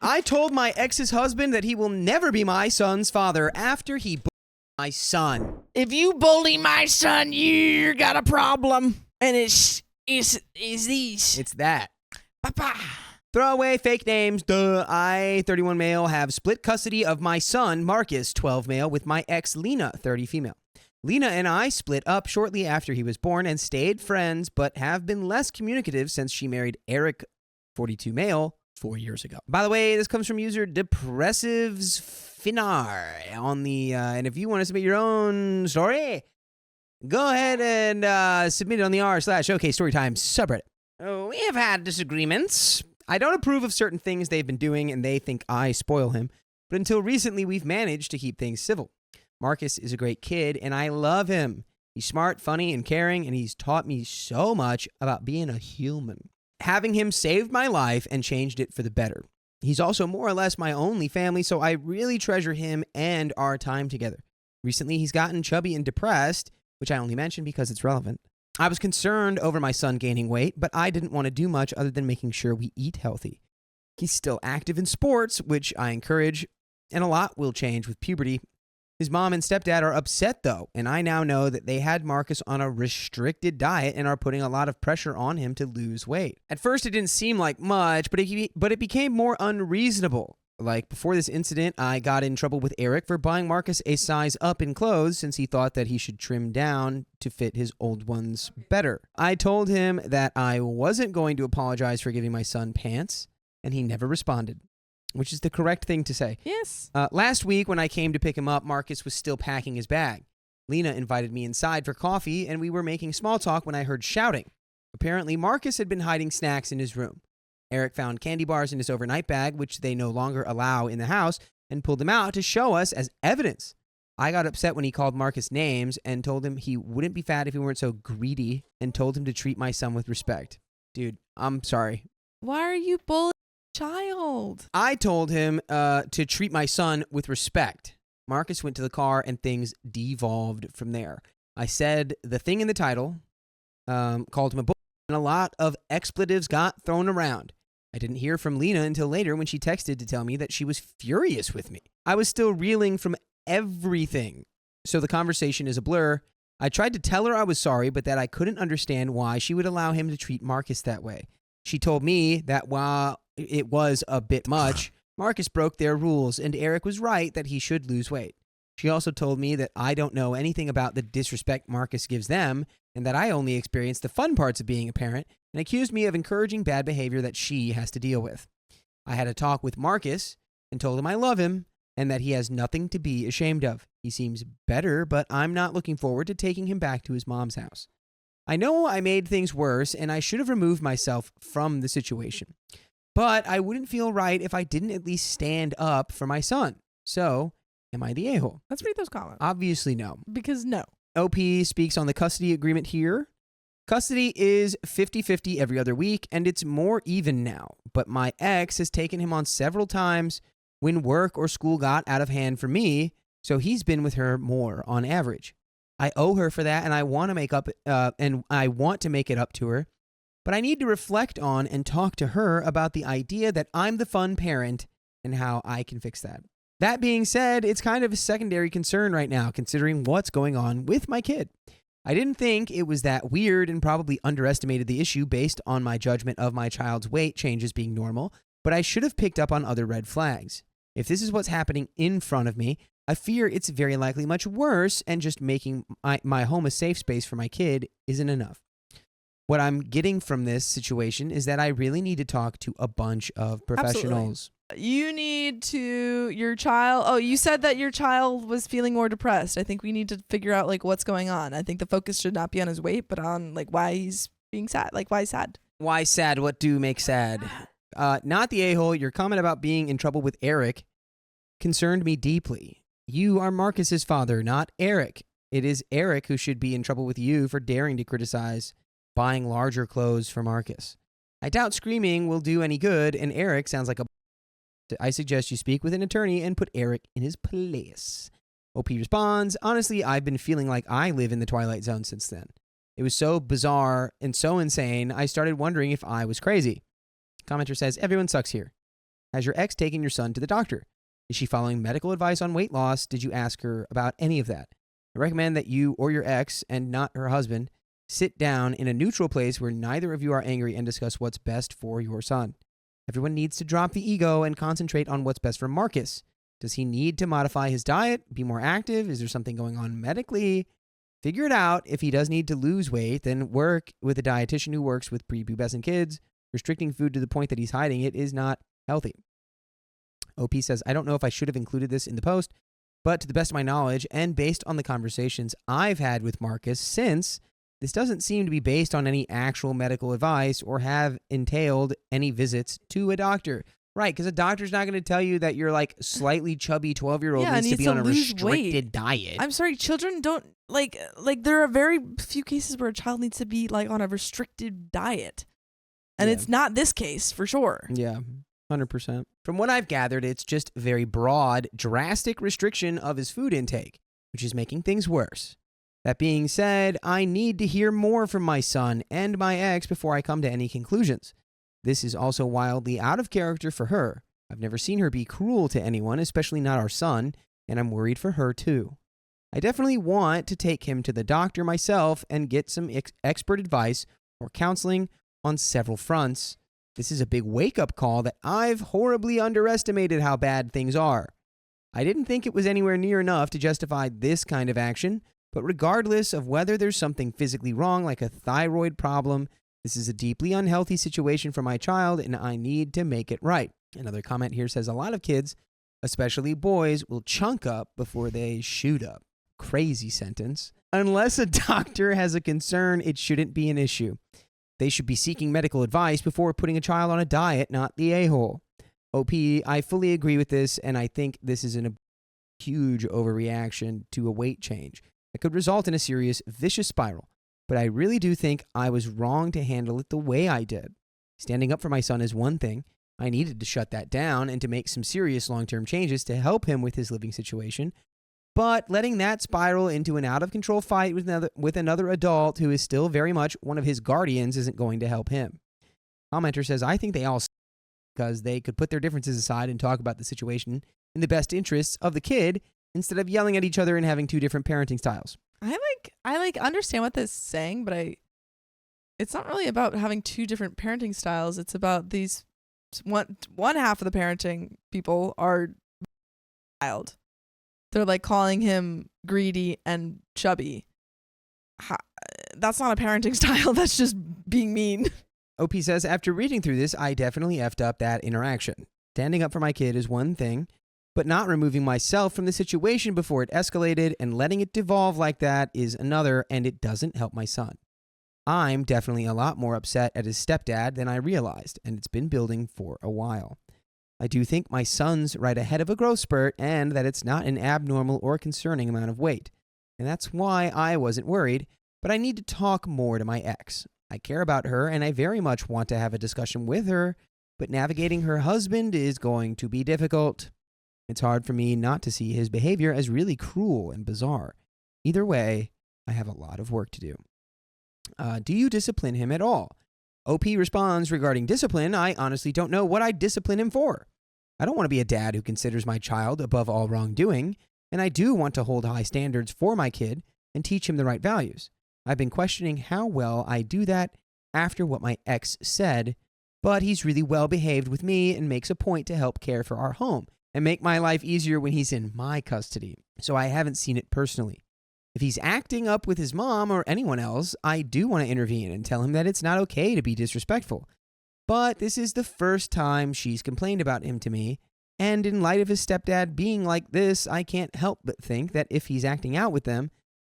I told my ex's husband that he will never be my son's father after he bullied my son. If you bully my son, you got a problem. And it's these. It's that. Papa. Throw away fake names. Duh. I, 31 male, have split custody of my son, Marcus, 12 male, with my ex, Lena, 30 female. Lena and I split up shortly after he was born and stayed friends, but have been less communicative since she married Eric, 42 male, 4 years ago. By the way, this comes from user Depressives Finar on the, and if you want to submit your own story, go ahead and submit it on the r/OKStorytime subreddit. Oh, we have had disagreements. I don't approve of certain things they've been doing, and they think I spoil him. But until recently, we've managed to keep things civil. Marcus is a great kid, and I love him. He's smart, funny, and caring, and he's taught me so much about being a human. Having him saved my life and changed it for the better. He's also more or less my only family, so I really treasure him and our time together. Recently, he's gotten chubby and depressed, which I only mention because it's relevant. I was concerned over my son gaining weight, but I didn't want to do much other than making sure we eat healthy. He's still active in sports, which I encourage, and a lot will change with puberty. His mom and stepdad are upset, though, and I now know that they had Marcus on a restricted diet and are putting a lot of pressure on him to lose weight. At first, it didn't seem like much, but it became more unreasonable. Like, before this incident, I got in trouble with Eric for buying Marcus a size up in clothes since he thought that he should trim down to fit his old ones better. I told him that I wasn't going to apologize for giving my son pants, and he never responded, which is the correct thing to say. Yes. Last week, when I came to pick him up, Marcus was still packing his bag. Lena invited me inside for coffee, and we were making small talk when I heard shouting. Apparently, Marcus had been hiding snacks in his room. Eric found candy bars in his overnight bag, which they no longer allow in the house, and pulled them out to show us as evidence. I got upset when he called Marcus names and told him he wouldn't be fat if he weren't so greedy, and told him to treat my son with respect. Dude, I'm sorry. Why are you bullying a child? I told him to treat my son with respect. Marcus went to the car and things devolved from there. I said the thing in the title, called him a bully, and a lot of expletives got thrown around. I didn't hear from Lena until later when she texted to tell me that she was furious with me. I was still reeling from everything, so the conversation is a blur. I tried to tell her I was sorry, but that I couldn't understand why she would allow him to treat Marcus that way. She told me that while it was a bit much, Marcus broke their rules, and Eric was right that he should lose weight. She also told me that I don't know anything about the disrespect Marcus gives them, and that I only experience the fun parts of being a parent, and accused me of encouraging bad behavior that she has to deal with. I had a talk with Marcus and told him I love him and that he has nothing to be ashamed of. He seems better, but I'm not looking forward to taking him back to his mom's house. I know I made things worse, and I should have removed myself from the situation. But I wouldn't feel right if I didn't at least stand up for my son. So, am I the a-hole? Let's read those comments. Obviously no. Because no. OP speaks on the custody agreement here. Custody is 50-50 every other week, and it's more even now. But my ex has taken him on several times when work or school got out of hand for me, so he's been with her more on average. I owe her for that, and I want to make it up to her. But I need to reflect on and talk to her about the idea that I'm the fun parent and how I can fix that. That being said, it's kind of a secondary concern right now, considering what's going on with my kid. I didn't think it was that weird and probably underestimated the issue based on my judgment of my child's weight changes being normal, but I should have picked up on other red flags. If this is what's happening in front of me, I fear it's very likely much worse, and just making my home a safe space for my kid isn't enough. What I'm getting from this situation is that I really need to talk to a bunch of professionals. Absolutely. You need to, you said that your child was feeling more depressed. I think we need to figure out like what's going on. I think the focus should not be on his weight, but on like why he's being sad. Like why he's sad. Why sad? What do make sad? Not the a-hole. Your comment about being in trouble with Eric concerned me deeply. You are Marcus's father, not Eric. It is Eric who should be in trouble with you for daring to criticize buying larger clothes for Marcus. I doubt screaming will do any good, and Eric sounds like a... I suggest you speak with an attorney and put Eric in his place. OP responds, honestly, I've been feeling like I live in the Twilight Zone since then. It was so bizarre and so insane, I started wondering if I was crazy. Commenter says, everyone sucks here. Has your ex taken your son to the doctor? Is she following medical advice on weight loss? Did you ask her about any of that? I recommend that you or your ex, and not her husband, sit down in a neutral place where neither of you are angry and discuss what's best for your son. Everyone needs to drop the ego and concentrate on what's best for Marcus. Does he need to modify his diet, be more active? Is there something going on medically? Figure it out. If he does need to lose weight, then work with a dietitian who works with prepubescent kids. Restricting food to the point that he's hiding it is not healthy. OP says, I don't know if I should have included this in the post, but to the best of my knowledge and based on the conversations I've had with Marcus since, this doesn't seem to be based on any actual medical advice or have entailed any visits to a doctor. Right, because a doctor's not going to tell you that you're like slightly chubby 12-year-old needs to be on a restricted diet. I'm sorry, children don't like there are very few cases where a child needs to be like on a restricted diet. And it's not this case for sure. Yeah, 100%. From what I've gathered, it's just very broad, drastic restriction of his food intake, which is making things worse. That being said, I need to hear more from my son and my ex before I come to any conclusions. This is also wildly out of character for her. I've never seen her be cruel to anyone, especially not our son, and I'm worried for her too. I definitely want to take him to the doctor myself and get some expert advice or counseling on several fronts. This is a big wake-up call that I've horribly underestimated how bad things are. I didn't think it was anywhere near enough to justify this kind of action, but regardless of whether there's something physically wrong like a thyroid problem, this is a deeply unhealthy situation for my child, and I need to make it right. Another comment here says a lot of kids, especially boys, will chunk up before they shoot up. Crazy sentence. Unless a doctor has a concern, it shouldn't be an issue. They should be seeking medical advice before putting a child on a diet, not the a-hole. OP, I fully agree with this, and I think this is a huge overreaction to a weight change that could result in a serious, vicious spiral. But I really do think I was wrong to handle it the way I did. Standing up for my son is one thing. I needed to shut that down and to make some serious long-term changes to help him with his living situation. But letting that spiral into an out-of-control fight with another adult who is still very much one of his guardians isn't going to help him. Commenter says, I think they all because they could put their differences aside and talk about the situation in the best interests of the kid instead of yelling at each other and having two different parenting styles. I understand what this is saying, but it's not really about having two different parenting styles. It's about these one half of the parenting people are wild. They're like calling him greedy and chubby. That's not a parenting style. That's just being mean. OP says, after reading through this, I definitely effed up that interaction. Standing up for my kid is one thing, but not removing myself from the situation before it escalated and letting it devolve like that is another, and it doesn't help my son. I'm definitely a lot more upset at his stepdad than I realized, and it's been building for a while. I do think my son's right ahead of a growth spurt and that it's not an abnormal or concerning amount of weight. And that's why I wasn't worried, but I need to talk more to my ex. I care about her and I very much want to have a discussion with her, but navigating her husband is going to be difficult. It's hard for me not to see his behavior as really cruel and bizarre. Either way, I have a lot of work to do. Do you discipline him at all? OP responds, regarding discipline, I honestly don't know what I'd discipline him for. I don't want to be a dad who considers my child above all wrongdoing, and I do want to hold high standards for my kid and teach him the right values. I've been questioning how well I do that after what my ex said, but he's really well behaved with me and makes a point to help care for our home and make my life easier when he's in my custody, so I haven't seen it personally. If he's acting up with his mom or anyone else, I do want to intervene and tell him that it's not okay to be disrespectful. But this is the first time she's complained about him to me, and in light of his stepdad being like this, I can't help but think that if he's acting out with them,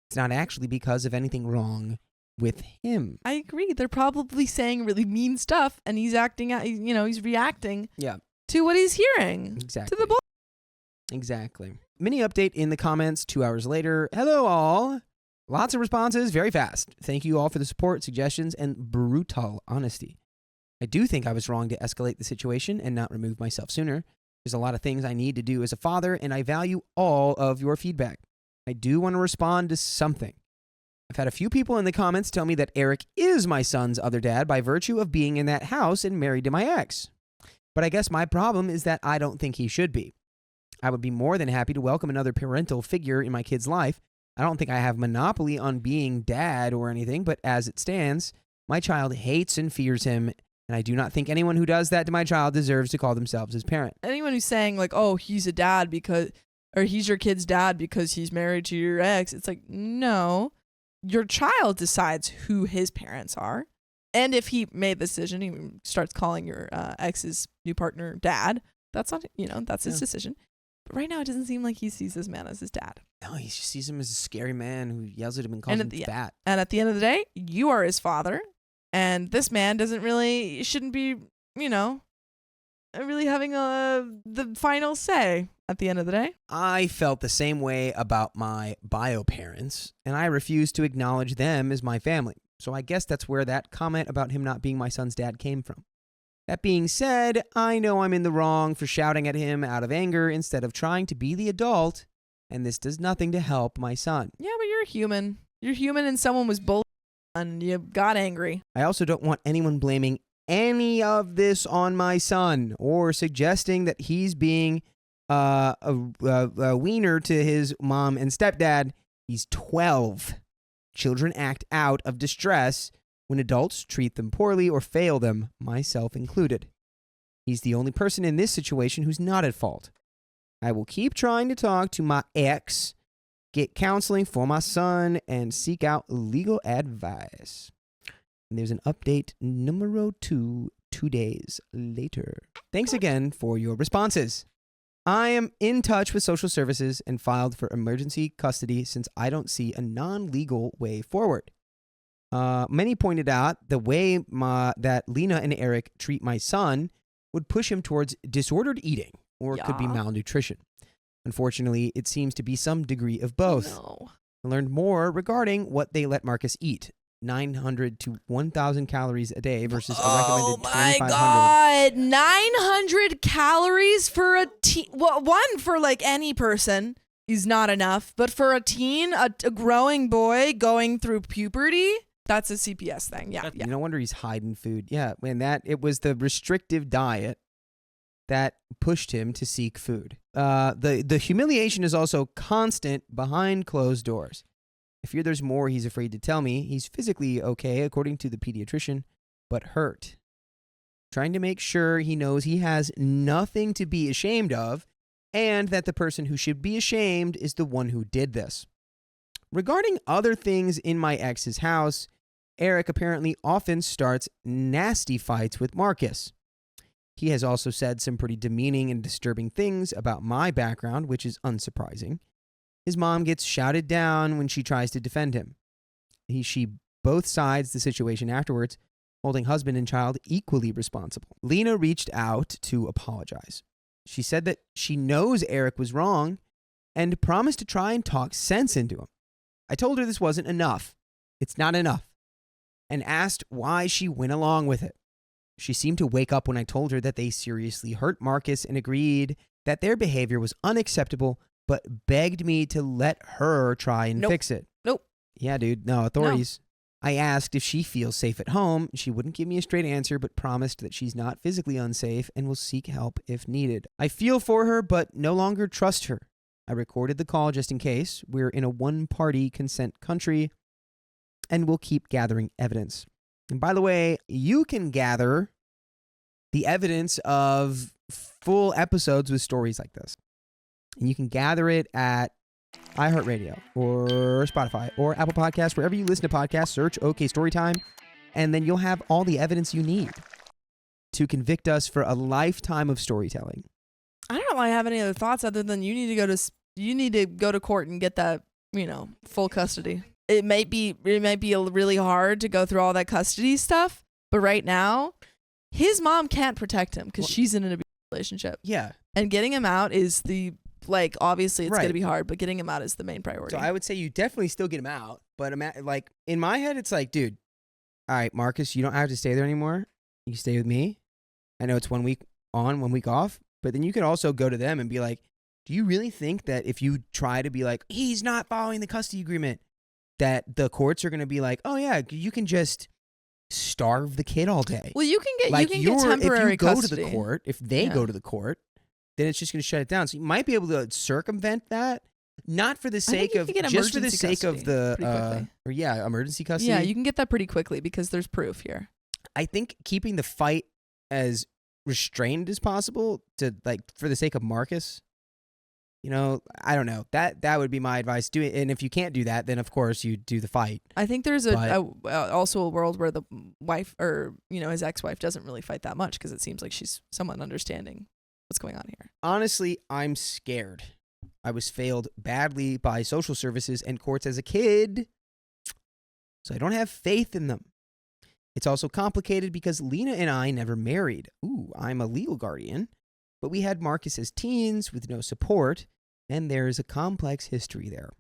it's not actually because of anything wrong with him. I agree. They're probably saying really mean stuff, and he's acting out, he's reacting to what he's hearing. Exactly. To the boy. Exactly. Mini update in the comments 2 hours later. Hello, all. Lots of responses very fast. Thank you all for the support, suggestions, and brutal honesty. I do think I was wrong to escalate the situation and not remove myself sooner. There's a lot of things I need to do as a father, and I value all of your feedback. I do want to respond to something. I've had a few people in the comments tell me that Eric is my son's other dad by virtue of being in that house and married to my ex. But I guess my problem is that I don't think he should be. I would be more than happy to welcome another parental figure in my kid's life. I don't think I have monopoly on being dad or anything, but as it stands, my child hates and fears him, and I do not think anyone who does that to my child deserves to call themselves his parent. Anyone who's saying like, oh, he's a dad or he's your kid's dad because he's married to your ex, it's like, no, your child decides who his parents are. And if he made the decision, he starts calling your ex's new partner dad, that's not, that's his decision. But right now, it doesn't seem like he sees this man as his dad. No, he just sees him as a scary man who yells at him and calls him fat. And at the end of the day, you are his father. And this man shouldn't be, really having the final say at the end of the day. I felt the same way about my bio parents, and I refuse to acknowledge them as my family. So I guess that's where that comment about him not being my son's dad came from. That being said, I know I'm in the wrong for shouting at him out of anger instead of trying to be the adult, and this does nothing to help my son. Yeah, but you're human. You're human and someone was bullied and you got angry. I also don't want anyone blaming any of this on my son or suggesting that he's being a wiener to his mom and stepdad. He's 12. Children act out of distress when adults treat them poorly or fail them, myself included. He's the only person in this situation who's not at fault. I will keep trying to talk to my ex, get counseling for my son, and seek out legal advice. And there's an update numero 2 days later. Thanks again for your responses. I am in touch with social services and filed for emergency custody since I don't see a non-legal way forward. Many pointed out the way that Lena and Eric treat my son would push him towards disordered eating or it could be malnutrition. Unfortunately, it seems to be some degree of both. No. I learned more regarding what they let Marcus eat. 900 to 1,000 calories a day versus a recommended 2,500. Oh my God. 900 calories for a teen. Well, one for like any person is not enough. But for a teen, a growing boy going through puberty, that's a CPS thing. Yeah. No wonder he's hiding food. Yeah. And it was the restrictive diet that pushed him to seek food. The humiliation is also constant behind closed doors. I fear there's more he's afraid to tell me. He's physically okay, according to the pediatrician, but hurt. Trying to make sure he knows he has nothing to be ashamed of, and that the person who should be ashamed is the one who did this. Regarding other things in my ex's house, Eric apparently often starts nasty fights with Marcus. He has also said some pretty demeaning and disturbing things about my background, which is unsurprising. His mom gets shouted down when she tries to defend him. She both sides the situation afterwards, holding husband and child equally responsible. Lena reached out to apologize. She said that she knows Eric was wrong and promised to try and talk sense into him. I told her this wasn't enough. It's not enough. And asked why she went along with it. She seemed to wake up when I told her that they seriously hurt Marcus and agreed that their behavior was unacceptable, but begged me to let her try and fix it. Nope. Yeah, dude. No, authorities. No. I asked if she feels safe at home. She wouldn't give me a straight answer, but promised that she's not physically unsafe and will seek help if needed. I feel for her, but no longer trust her. I recorded the call just in case. We're in a one-party consent country, and we'll keep gathering evidence. And by the way, you can gather the evidence of full episodes with stories like this. And you can gather it at iHeartRadio or Spotify or Apple Podcasts, wherever you listen to podcasts, search OK Storytime, and then you'll have all the evidence you need to convict us for a lifetime of storytelling. I don't know if I have any other thoughts other than you need to go to court and get that, full custody. It might be really hard to go through all that custody stuff, but right now, his mom can't protect him because she's in an abusive relationship. Yeah. And getting him out is obviously it's going to be hard, but getting him out is the main priority. So I would say you definitely still get him out, but in my head, it's like, dude, all right, Marcus, you don't have to stay there anymore. You can stay with me. I know it's 1 week on, 1 week off, but then you could also go to them and be like, do you really think that if you try to be like, he's not following the custody agreement, that the courts are going to be like, oh yeah, you can just starve the kid all day. Well, you can get Like temporary if you go custody. to the court, if they go to the court, then it's just going to shut it down. So you might be able to circumvent that, not for the sake of just for the sake of the emergency custody. Yeah, you can get that pretty quickly because there's proof here. I think keeping the fight as restrained as possible to for the sake of Marcus. I don't know. That would be my advice. Do it, and if you can't do that, then of course you do the fight. I think there's also a world where the wife or his ex-wife doesn't really fight that much because it seems like she's somewhat understanding what's going on here. Honestly, I'm scared. I was failed badly by social services and courts as a kid, so I don't have faith in them. It's also complicated because Lena and I never married. Ooh, I'm a legal guardian. But we had Marcus as teens with no support, and there is a complex history there.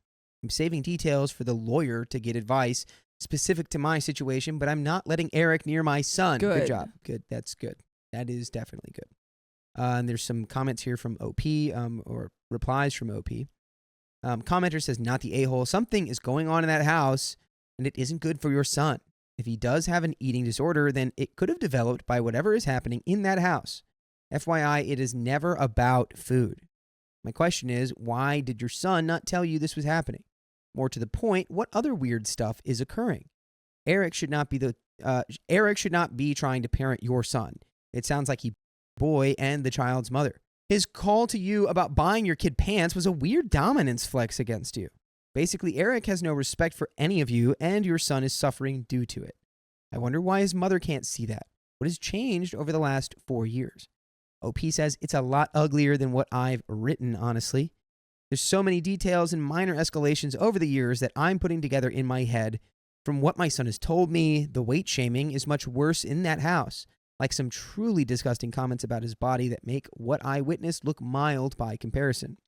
I'm saving details for the lawyer to get advice specific to my situation, but I'm not letting Eric near my son. Good job. Good. That's good. That is definitely good. And there's some comments here from OP, or replies from OP. Commenter says, not the a-hole. Something is going on in that house, and it isn't good for your son. If he does have an eating disorder, then it could have developed by whatever is happening in that house. FYI, it is never about food. My question is, why did your son not tell you this was happening? More to the point, what other weird stuff is occurring? Eric should not be trying to parent your son. It sounds like he boy and the child's mother. His call to you about buying your kid pants was a weird dominance flex against you. Basically, Eric has no respect for any of you, and your son is suffering due to it. I wonder why his mother can't see that. What has changed over the last 4 years? OP says, it's a lot uglier than what I've written, honestly. There's so many details and minor escalations over the years that I'm putting together in my head. From what my son has told me, the weight shaming is much worse in that house. Like some truly disgusting comments about his body that make what I witnessed look mild by comparison.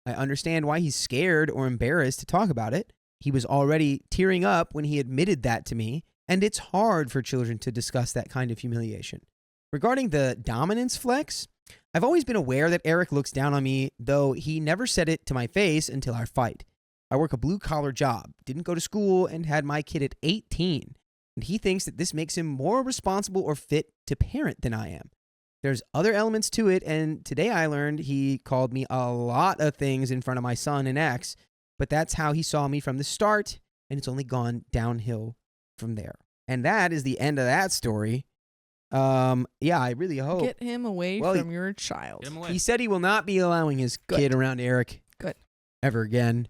I understand why he's scared or embarrassed to talk about it. He was already tearing up when he admitted that to me, and it's hard for children to discuss that kind of humiliation. Regarding the dominance flex, I've always been aware that Eric looks down on me, though he never said it to my face until our fight. I work a blue-collar job, didn't go to school, and had my kid at 18, and he thinks that this makes him more responsible or fit to parent than I am. There's other elements to it, and today I learned he called me a lot of things in front of my son and ex, but that's how he saw me from the start, and it's only gone downhill from there. And that is the end of that story. I really hope. Get him away from your child. He said he will not be allowing his kid around Eric ever again.